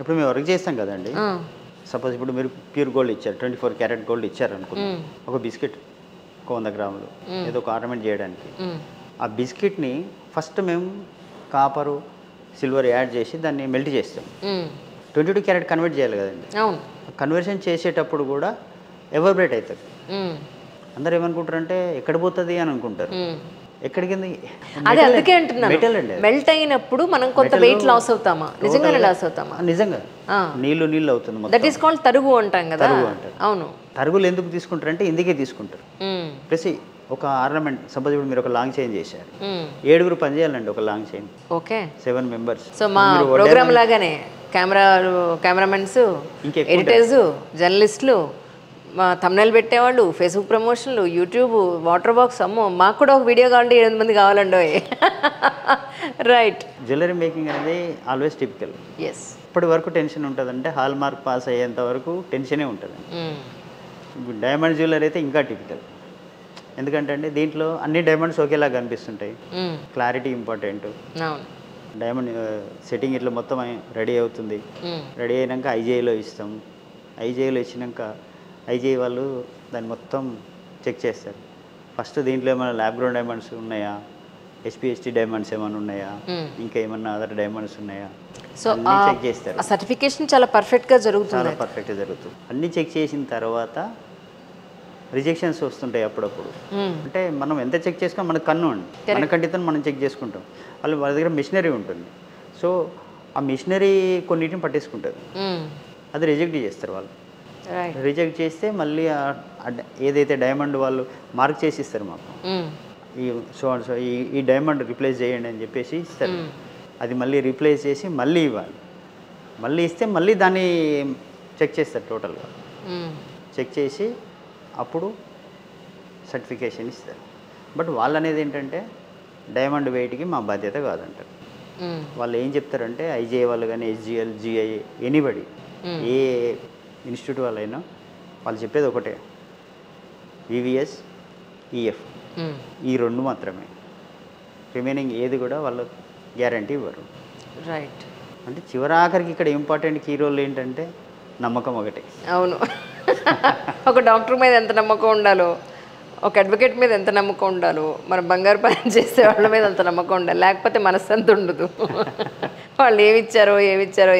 ఇప్పుడు మేము వర్క్ చేస్తాం కదండి. సపోజ్ ఇప్పుడు మీరు ప్యూర్ గోల్డ్ ఇచ్చారు, 24 క్యారెట్ గోల్డ్ ఇచ్చారు అనుకున్నాం. ఒక బిస్కెట్ ఒక 100 గ్రాములు ఏదో ఒక ఆర్నమెంట్ చేయడానికి. ఆ బిస్కెట్ని ఫస్ట్ మేము కాపరు సిల్వర్ యాడ్ చేసి దాన్ని మెల్ట్ చేస్తాం. 22 క్యారెట్ కన్వర్ట్ చేయాలి కదండి. కన్వర్షన్ చేసేటప్పుడు కూడా ఎవర్బ్రేట్ అవుతుంది. అందరు ఏమనుకుంటారంటే ఎక్కడ పోతుంది అని అనుకుంటారు. ఎక్కడికి అదే అందుకే అంటున్నాను, మెల్ట్ అయినప్పుడు మనం కొంత వెయిట్ లాస్ అవుతామా? నిజంగానే లాస్ అవుతామా? నిజంగా నీళ్ళు అవుతుంది. దట్ ఈస్ కాల్డ్ తరుగు అంటాం కదా. అవును, తరుగులు ఎందుకు తీసుకుంటారంటే ఇందుకే తీసుకుంటారు. ప్లస్ ఒక ఆర్నమెంట్ సపోజ్ ఇప్పుడు మీరు ఒక లాంగ్ చైన్ చేశారు, 7 పని చేయాలండి ఒక long chain. Okay, 7 members. So మా ప్రోగ్రామ్ లాగానే కెమెరామెన్స్, ఎడిటర్స్, జర్నలిస్టులు, మా థంబ్నెయిల్ పెట్టేవాళ్ళు, ఫేస్బుక్ ప్రమోషన్లు, యూట్యూబ్, వాటర్ బాక్స్. అమ్మో, మాకు కూడా ఒక వీడియో కావాలంటే 8 మంది కావాలండి. రైట్. జ్యువెలరీ మేకింగ్ అనేది ఆల్వేస్ టిపికల్. ఎస్. ఇప్పటి వరకు టెన్షన్ ఉంటుందంటే హాల్ మార్క్ పాస్ అయ్యేంత వరకు టెన్షనే ఉంటుంది. ఇప్పుడు డైమండ్ జ్యువెలరీ అయితే ఇంకా టిపికల్. ఎందుకంటే అండి దీంట్లో అన్ని డైమండ్స్ ఒకేలా కనిపిస్తుంటాయి. Clarity important. డైమండ్ సెట్టింగ్ ఇట్లా మొత్తం రెడీ అవుతుంది. రెడీ అయినాక ఐజేఐలో ఇస్తాం. ఐజేఐలో ఇచ్చినాక ఐజేఐ వాళ్ళు దాన్ని మొత్తం చెక్ చేస్తారు. ఫస్ట్ దీంట్లో ఏమైనా ల్యాబ్ గ్రౌండ్ డైమండ్స్ ఉన్నాయా, ఎస్పీఎస్టీ డైమండ్స్ ఏమైనా ఉన్నాయా, ఇంకా ఏమన్నా అదర్ డైమండ్స్ ఉన్నాయా, సో చెక్ చేస్తారు. సర్టిఫికేషన్ చాలా పర్ఫెక్ట్గా జరుగుతుంది. చాలా పర్ఫెక్ట్గా జరుగుతుంది. అన్నీ చెక్ చేసిన తర్వాత రిజెక్షన్స్ వస్తుంటాయి అప్పుడప్పుడు. అంటే మనం ఎంత చెక్ చేసుకున్నా మన కన్ను అండి, మన కంటితో మనం చెక్ చేసుకుంటాం. వాళ్ళ దగ్గర మిషనరీ ఉంటుంది. సో ఆ మిషనరీ కొన్నిటిని పట్టేసుకుంటుంది. అది రిజెక్ట్ చేస్తారు వాళ్ళు. రిజెక్ట్ చేస్తే మళ్ళీ ఏదైతే డైమండ్ వాళ్ళు మార్క్ చేసి ఇస్తారు మాకు, ఈ సో ఈ డైమండ్ రిప్లేస్ చేయండి అని చెప్పేసి ఇస్తారు. అది మళ్ళీ రిప్లేస్ చేసి మళ్ళీ ఇవ్వాలి. మళ్ళీ ఇస్తే మళ్ళీ దాన్ని చెక్ చేస్తారు టోటల్గా. చెక్ చేసి అప్పుడు సర్టిఫికేషన్ ఇస్తారు. బట్ వాళ్ళు అనేది ఏంటంటే డైమండ్ వెయిట్కి మా బాధ్యత కాదంటారు. వాళ్ళు ఏం చెప్తారంటే ఐజేఐ వాళ్ళు కానీ ఎస్జిఎల్, జిఐ, ఎనీబడి, ఏ ఇన్స్టిట్యూట్ వాళ్ళైనా వాళ్ళు చెప్పేది ఒకటే, వివిఎస్, ఈఎఫ్, ఈ 2 మాత్రమే. రిమైనింగ్ ఏది కూడా వాళ్ళు గ్యారంటీ ఇవ్వరు. రైట్. అంటే చివరి ఆఖరికి ఇక్కడ ఇంపార్టెంట్ కీ రోల్ ఏంటంటే నమ్మకం ఒకటే. అవును, ఒక డాక్టర్ మీద ఎంత నమ్మకం ఉండాలో, ఒక అడ్వకేట్ మీద ఎంత నమ్మకం ఉండాలో, మన బంగారు పని చేసే వాళ్ళ మీద అంత నమ్మకం ఉండాలి. లేకపోతే మనశ్శాంతి ఉండదు. వాళ్ళు ఏమిచ్చారో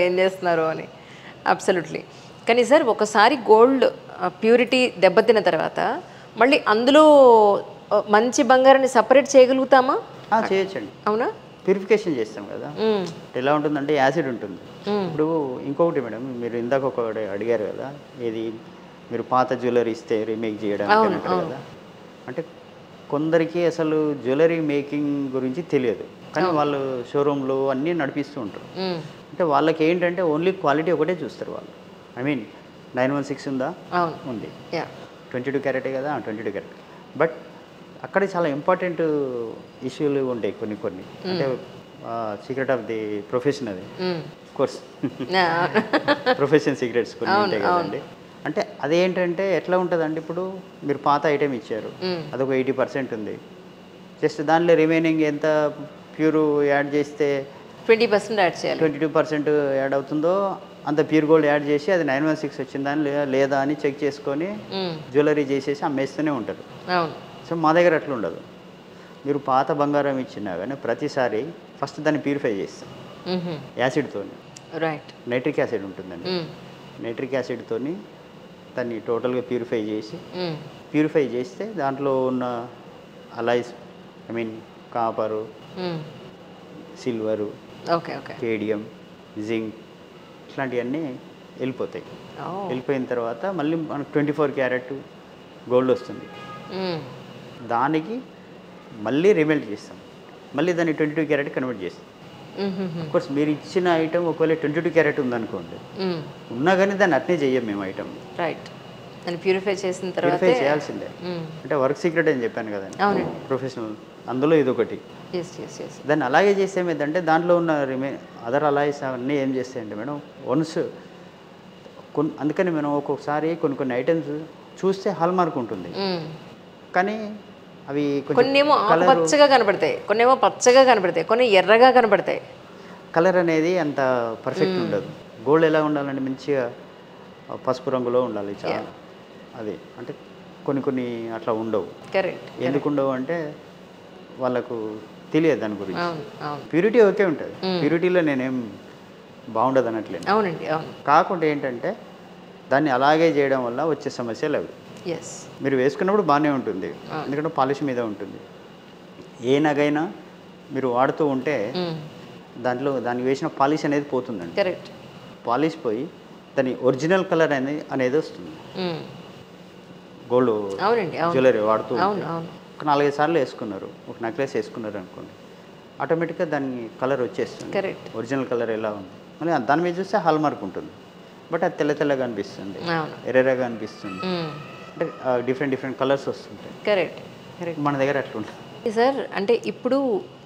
ఏం చేస్తున్నారో అని. అబ్సల్యూట్లీ. కానీ సార్, ఒకసారి గోల్డ్ ప్యూరిటీ దెబ్బతిన్న తర్వాత మళ్ళీ అందులో మంచి బంగారాన్ని సపరేట్ చేయగలుగుతామా? చేయొచ్చండి. అవునా? ప్యూరిఫికేషన్ చేస్తాం కదా. ఎలా ఉంటుందంటే యాసిడ్ ఉంటుంది. ఇప్పుడు ఇంకొకటి మేడం, మీరు ఇందాక ఒకటి అడిగారు కదా, ఏది మీరు పాత జ్యువెలరీ ఇస్తే రీమేక్ చేయడానికి అంటారు కదా. అంటే కొందరికి అసలు జ్యువెలరీ మేకింగ్ గురించి తెలియదు, కానీ వాళ్ళు షోరూమ్లు అన్నీ నడిపిస్తూ ఉంటారు. అంటే వాళ్ళకి ఏంటంటే ఓన్లీ క్వాలిటీ ఒకటే చూస్తారు వాళ్ళు. ఐ మీన్ 916 ఉందా? ఉంది. 22 క్యారెటే కదా, 22 క్యారెట్. బట్ అక్కడ చాలా ఇంపార్టెంట్ ఇష్యూలు ఉంటాయి కొన్ని. అంటే సీక్రెట్ ఆఫ్ ది ప్రొఫెషన్, అది కోర్స్ ప్రొఫెషన్ సీక్రెట్స్ కొన్ని ఉంటాయి కదండి. అంటే అదేంటంటే ఎట్లా ఉంటుందండి, ఇప్పుడు మీరు పాత ఐటెం ఇచ్చారు, అదొక 80% ఉంది. జస్ట్ దానిలో రిమైనింగ్ ఎంత ప్యూర్ యాడ్ చేస్తే 20% యాడ్ చేయాలి. 22% యాడ్ అవుతుందో అంత ప్యూర్ గోల్డ్ యాడ్ చేసి అది 916 వచ్చిందని లేదా అని చెక్ చేసుకొని జ్యువెలరీ చేసేసి అమ్మేస్తూనే ఉంటారు. సో మా దగ్గర అట్లా ఉండదు. మీరు పాత బంగారం ఇచ్చినా కానీ ప్రతిసారి ఫస్ట్ దాన్ని ప్యూరిఫై చేస్తాం యాసిడ్తో. రైట్. నైట్రిక్ యాసిడ్ ఉంటుందండి. నైట్రిక్ యాసిడ్తో దాన్ని టోటల్గా ప్యూరిఫై చేస్తే దాంట్లో ఉన్న alloys, I mean copper, silver, cadmium, zinc, ఇట్లాంటివన్నీ వెళ్ళిపోతాయి. వెళ్ళిపోయిన తర్వాత మళ్ళీ మనకు 24 క్యారెట్ గోల్డ్ వస్తుంది. దానికి మళ్ళీ రిమెల్ట్ చేస్తాం, మళ్ళీ దాన్ని 22 క్యారెట్ కన్వర్ట్ చేస్తాం. అఫ్కోర్స్ మీరు ఇచ్చిన ఐటమ్ ఒకవేళ 22 క్యారెట్ ఉందనుకోండి, ఉన్నా కానీ దాన్ని అట్నే చెయ్యం మేము ఐటమ్. రైట్. దాన్ని ప్యూరిఫై చేసిన తర్వాత ప్యూరిఫై చేయాల్సిందే. అంటే వర్క్ సీక్రెట్ అని చెప్పాను కదండి, ప్రొఫెషనల్, అందులో ఇదొకటి. దాన్ని అలాగే చేస్తే ఏమైందంటే దాంట్లో ఉన్న అదర్ అలాయ్స్ అవన్నీ ఏం చేస్తాయంటే మేడం, వన్స్ అందుకని మనం ఒక్కొక్కసారి కొన్ని ఐటమ్స్ చూస్తే హాల్ మార్క్ ఉంటుంది, కానీ అవి కొన్నేమో పచ్చగా కనబడతాయి, కొన్నేమో పచ్చగా కనబడతాయి, కొన్ని ఎర్రగా కనబడతాయి. కలర్ అనేది అంత పర్ఫెక్ట్ ఉండదు. గోల్డ్ ఎలా ఉండాలంటే మంచిగా పసుపు రంగులో ఉండాలి చాలా. అది అంటే కొన్ని అట్లా ఉండవు. కరెక్ట్. ఎందుకు ఉండవు అంటే వాళ్ళకు తెలియదు దాని గురించి. అవును అవును ప్యూరిటీ ఓకే ఉంటుంది, ప్యూరిటీలో నేనేం బాగుండదు అనట్లేదు. అవునండి అవును. కాకుండా ఏంటంటే దాన్ని అలాగే చేయడం వల్ల వచ్చే సమస్యలు అవి. ఎస్. మీరు వేసుకున్నప్పుడు బాగానే ఉంటుంది, ఎందుకంటే పాలిష్ మీద ఉంటుంది. ఏ నగైనా మీరు వాడుతూ ఉంటే దానికి వేసిన పాలిష్ అనేది పోతుందండి. కరెక్ట్. పాలిష్ పోయి దాని ఒరిజినల్ కలర్ అనేది వస్తుంది. గోల్డ్ అవునండి అవును. జ్యువెలరీ వాడుతూ అవును అవును. ఒక 4-5 సార్లు వేసుకున్నారు, ఒక నెక్లెస్ వేసుకున్నారు అనుకోండి, ఆటోమేటిక్గా దాని కలర్ వచ్చేస్తుంది. కరెక్ట్. ఒరిజినల్ కలర్ ఎలా ఉంది మళ్ళీ దాని మీద చూస్తే హాల్ మార్క్ ఉంటుంది, బట్ అది తెల్లగా అనిపిస్తుంది, అవును. ఎర్రగా అనిపిస్తుంది, అంటే డిఫరెంట్ కలర్స్ వస్తుంటాయి. Correct correct. మన దగ్గర అట్లా ఉంటుంది సార్. అంటే ఇప్పుడు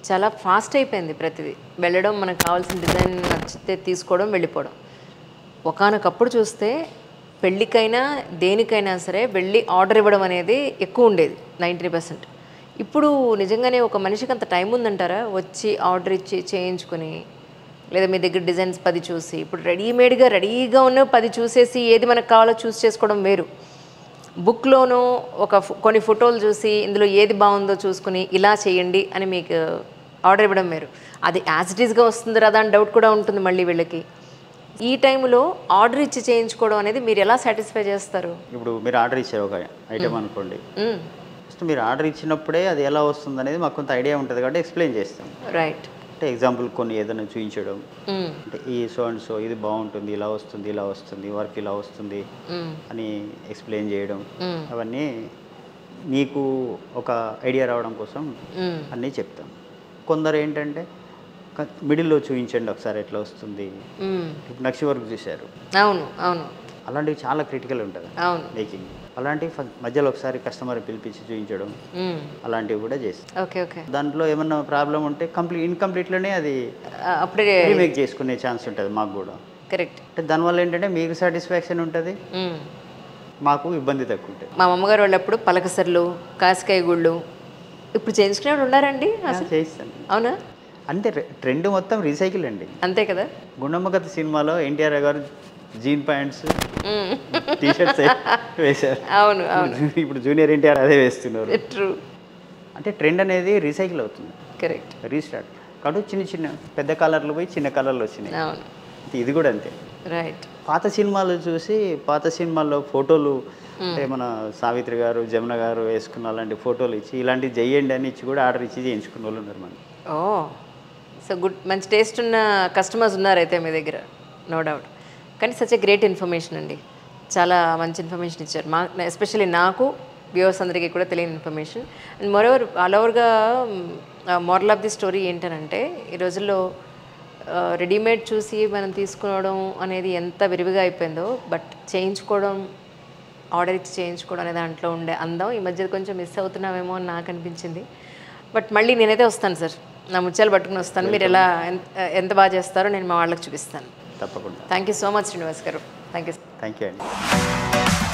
చాలా ఫాస్ట్ అయిపోయింది ప్రతిదీ. వెళ్ళడం, మనకు కావాల్సిన డిజైన్ నచ్చితే తీసుకోవడం, వెళ్ళిపోవడం. ఒకానొకప్పుడు చూస్తే పెళ్ళికైనా దేనికైనా సరే వెళ్ళి ఆర్డర్ ఇవ్వడం అనేది ఎక్కువ ఉండేది, 90%. ఇప్పుడు నిజంగానే ఒక మనిషికి అంత టైం ఉందంటారా? వచ్చి ఆర్డర్ ఇచ్చి చేయించుకొని, లేదా మీ దగ్గర డిజైన్స్ 10 చూసి, ఇప్పుడు రెడీగా ఉన్న 10 చూసేసి ఏది మనకు కావాలో చూస్ చేసుకోవడం వేరు. బుక్లోనూ కొన్ని ఫోటోలు చూసి ఇందులో ఏది బాగుందో చూసుకుని ఇలా చేయండి అని మీకు ఆర్డర్ ఇవ్వడం వేరు. అది యాజ్ ఇట్ ఈస్గా వస్తుంది రాదా అని డౌట్ కూడా ఉంటుంది మళ్ళీ వీళ్ళకి. ఈ టైంలో ఆర్డర్ ఇచ్చి చేయించుకోవడం అనేది మీరు ఎలా సాటిస్ఫై చేస్తారు? ఇప్పుడు మీరు ఆర్డర్ ఇచ్చారు ఒక ఐటెం అనుకోండి, ఫస్ట్ మీరు ఆర్డర్ ఇచ్చినప్పుడే అది ఎలా వస్తుంది అనేది మాకు కొంత ఐడియా ఉంటుంది కాబట్టి ఎక్స్ప్లెయిన్ చేస్తాం. రైట్. అంటే ఎగ్జాంపుల్ కొన్ని ఏదైనా చూపించడం, అంటే ఈ సో అండ్ సో ఇది బాగుంటుంది, ఇలా వస్తుంది వర్క్ ఇలా వస్తుంది అని ఎక్స్ప్లెయిన్ చేయడం, అవన్నీ మీకు ఒక ఐడియా రావడం కోసం అన్నీ చెప్తాం. కొందరు ఏంటంటే మిడిల్లో చూపించండి ఒకసారి ఎట్లా వస్తుంది, ఇప్పుడు నక్షి వర్క్ చూశారు, అవును అవును, అలాంటివి చాలా క్రిటికల్ ఉంటుంది అవును మేకింగ్. అలాంటివి మధ్యలో ఒకసారి కస్టమర్ పిలిపించి చూపించడం, అలాంటివి కూడా చేస్తాం. Okay okay. దాంట్లో ఏమన్నా ప్రాబ్లం ఉంటే ఇన్కంప్లీట్లోనే అది అప్పుడే రీమేక్ చేసుకునే ఛాన్స్ ఉంటుంది మాకు కూడా. కరెక్ట్. అంటే దానివల్ల ఏంటంటే మీకు సాటిస్ఫాక్షన్ ఉంటుంది, మాకు ఇబ్బంది తక్కువ ఉంటుంది. మా అమ్మగారు వాళ్ళప్పుడు పలకసర్లు, కాసికాయ గుళ్ళు ఇప్పుడు చేయించుకునే వాళ్ళు ఉన్నారండి అసలు? చేయిస్తాను. అవునా? అంటే ట్రెండ్ మొత్తం రీసైకిల్ అండి. అంతే కదా. గుండమ్మ కథ సినిమాలో ఎన్టీఆర్ గారు జీన్ ప్యాంట్స్ టీషర్ట్స్ వేశారు. అవును అవును. ఇప్పుడు జూనియర్ ఎన్టీఆర్ అదే వేస్తున్నారు. ట్రూ. అంటే ట్రెండ్ అనేది రీసైకిల్ అవుతుంది, కరెక్ట్. రీస్టార్ట్. కాబట్టి చిన్న పెద్ద కలర్లు పోయి చిన్న కలర్లు వచ్చినాయి. అవును, ఇది కూడా అంతే. రైట్. పాత సినిమాలు చూసి పాత సినిమాల్లో ఫోటోలు, అంటే మన సావిత్రి గారు, జమున గారు వేసుకున్న అలాంటి ఫోటోలు ఇచ్చి ఇలాంటివి చేయండి అని ఇచ్చి కూడా ఆర్డర్ ఇచ్చి చేయించుకున్న వాళ్ళు ఉన్నారు మనకి. ఓ, సో గుడ్. మంచి టేస్ట్ ఉన్న కస్టమర్స్ ఉన్నారైతే మీ దగ్గర, నో డౌట్. కానీ సచ్ ఎ గ్రేట్ ఇన్ఫర్మేషన్ అండి, చాలా మంచి ఇన్ఫర్మేషన్ ఇచ్చారు. ఎస్పెషల్లీ నాకు, వ్యూవర్స్ అందరికీ కూడా తెలియని ఇన్ఫర్మేషన్. అండ్ మోరోవర్ ఆల్ ఓవర్గా మోరల్ ఆఫ్ ది స్టోరీ ఏంటనంటే, ఈ రోజుల్లో రెడీమేడ్ చూసి మనం తీసుకోవడం అనేది ఎంత విరివిగా అయిపోయిందో, బట్ చేయించుకోవడం, ఆర్డర్ ఇచ్చి చేయించుకోవడం అనే దాంట్లో ఉండే అందం ఈ మధ్య కొంచెం మిస్ అవుతున్నామేమో అని నాకు అనిపించింది. బట్ మళ్ళీ నేనైతే వస్తాను సార్, నా ముత్యాలు పట్టుకుని వస్తాను. మీరు ఎలా ఎంత బాగా చేస్తారో నేను మా వాళ్ళకి చూపిస్తాను తప్పకుండా. Thank you so much Srinivas గారు. థ్యాంక్ యూ అండి.